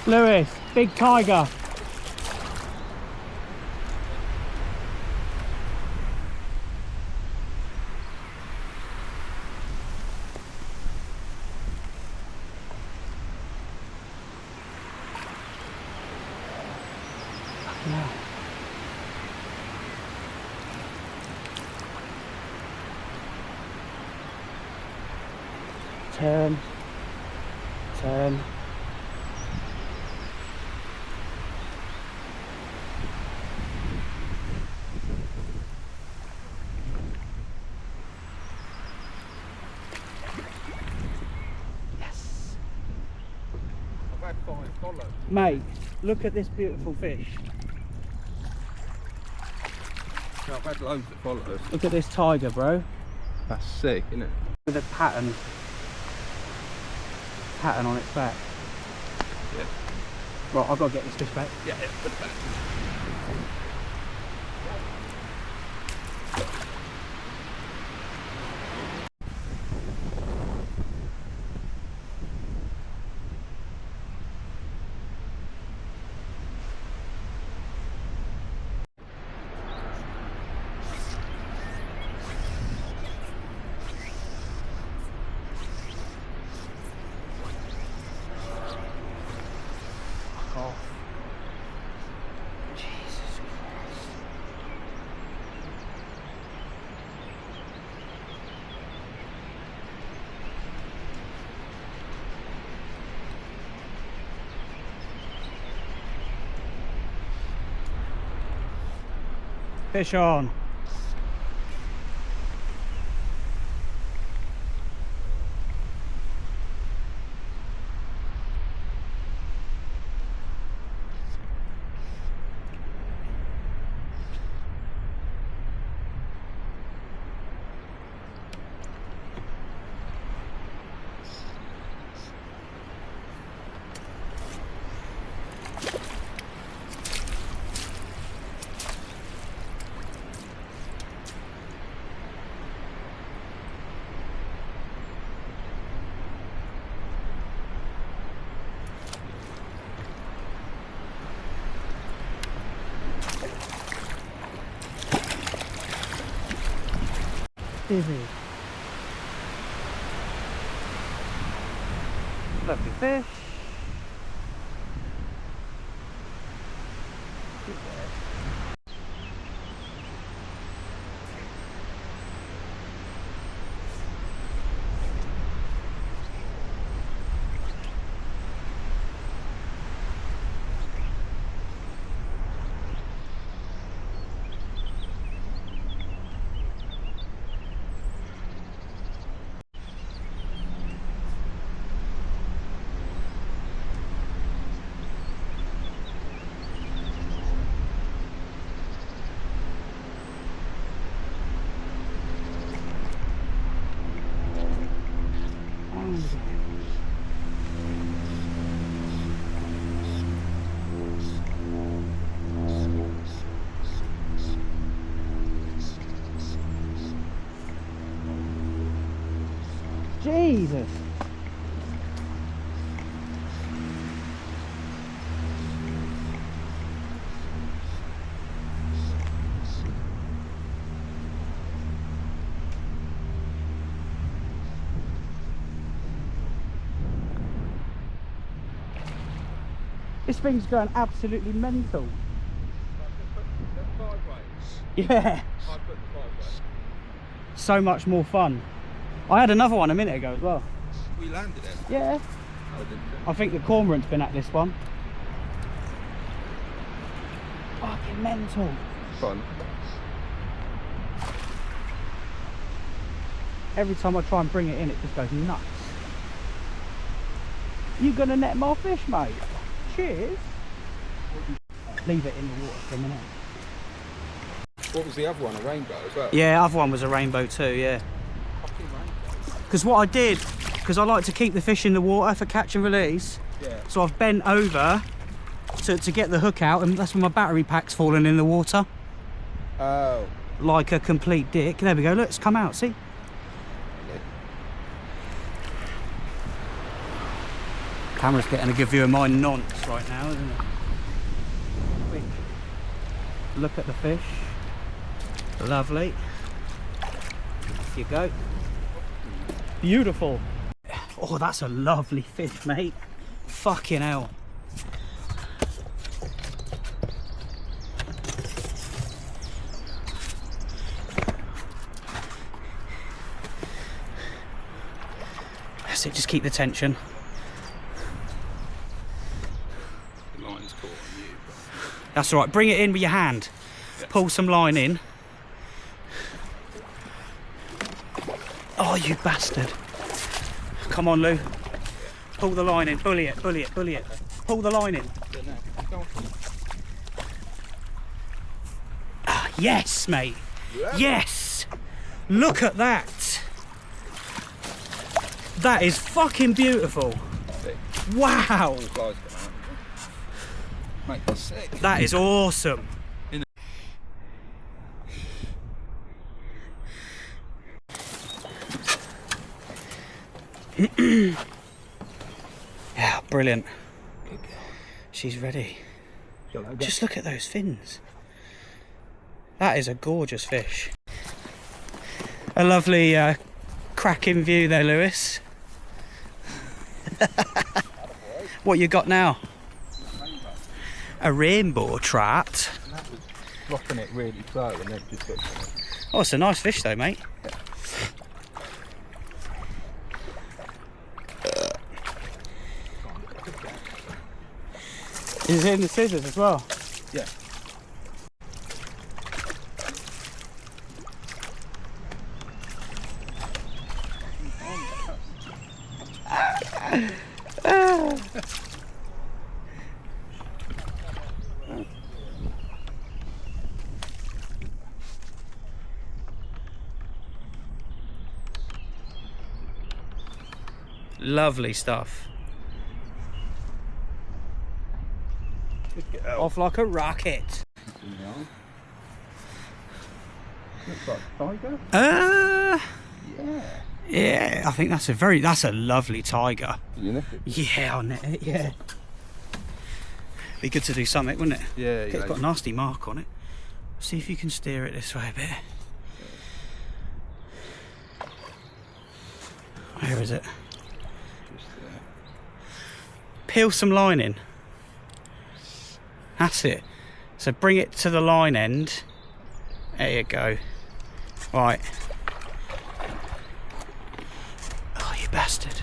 Lewis, big tiger. Yeah. Turn. Turn. Yes. I've had 5 follow. Mate, look at this beautiful fish. Yeah, I've had loads of follows. Look at this tiger, bro. That's sick, isn't it? With a pattern on its back. Yeah. Right, I've got to get this fish back. Yeah, put it back. Oh. Jesus Christ. Fish on. Dizzy. Lovely fish. Jesus. This thing's going absolutely mental. Yeah. I put the 5 ways. So much more fun. I had another one a minute ago as well. We landed it. Yeah. I didn't. I think the cormorant's been at this one. Fucking mental. Fun. Every time I try and bring it in, it just goes nuts. You gonna net more fish, mate? Cheers. Leave it in the water for a minute. What was the other one? A rainbow as well? Yeah, other one was a rainbow too, yeah. Fucking rainbow. Because what I did, because I like to keep the fish in the water for catch and release, Yeah. so I've bent over to get the hook out, and that's when my battery pack's fallen in the water. Oh. Like a complete dick. There we go, look, it's come out, see? Camera's getting a good view of my nonce right now, isn't it? Quick look at the fish. Lovely. Off you go. Beautiful. Oh, that's a lovely fish, mate. Fucking hell. That's it, just keep the tension. The line's caught on you. That's all right, bring it in with your hand. Yeah. Pull some line in. Oh, you bastard. Come on, Lou. Pull the line in, bully it, bully it, bully it. Pull the line in. Ah, yes, mate. Yeah. Yes. Look at that. That is fucking beautiful. Wow. Mate, that's sick. That is awesome. Yeah, brilliant. She's ready. Just look at those fins. That is a gorgeous fish. A lovely cracking view there, Lewis. What you got now? A rainbow trout. That was dropping it really slow and then just got... Oh, it's a nice fish though, mate. Yeah. Is it in the scissors as well? Yeah. Lovely stuff. Off like a rocket. Looks like tiger. Yeah, I think that's a lovely tiger. You net it? Yeah, I'll net it, yeah. Be good to do something, wouldn't it? Yeah, It's got a nasty mark on it. See if you can steer it this way a bit. Where is it? Just there. Peel some line in. That's it. So bring it to the line end. There you go. Right. Oh, you bastard.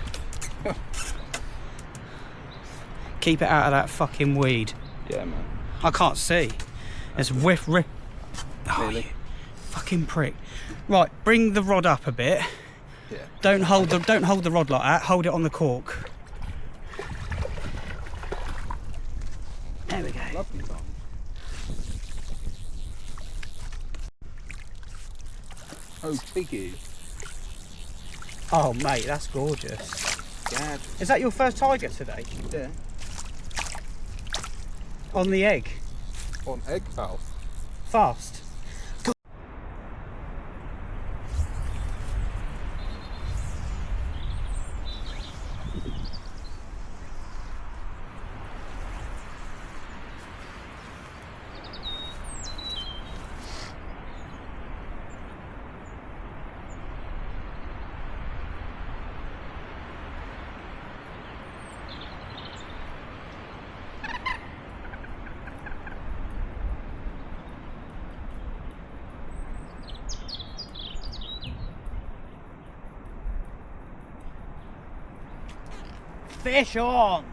Keep it out of that fucking weed. Yeah, man. I can't see. There's whiff rip. Oh, Really? you fucking prick. Right, bring the rod up a bit. Yeah. Don't hold the rod like that. Hold it on the cork. There we go. Lovely one. Oh, piggy. Oh, mate, that's gorgeous. Dad. Is that your first tiger today? Yeah. On the egg? On egg fowl. Fast? Fish on!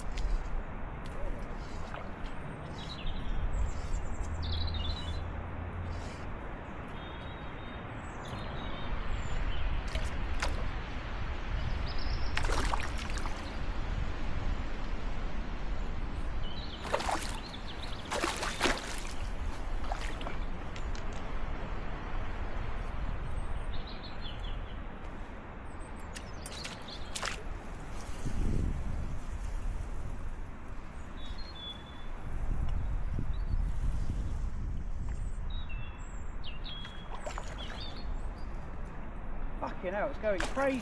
Fucking hell, it's going crazy.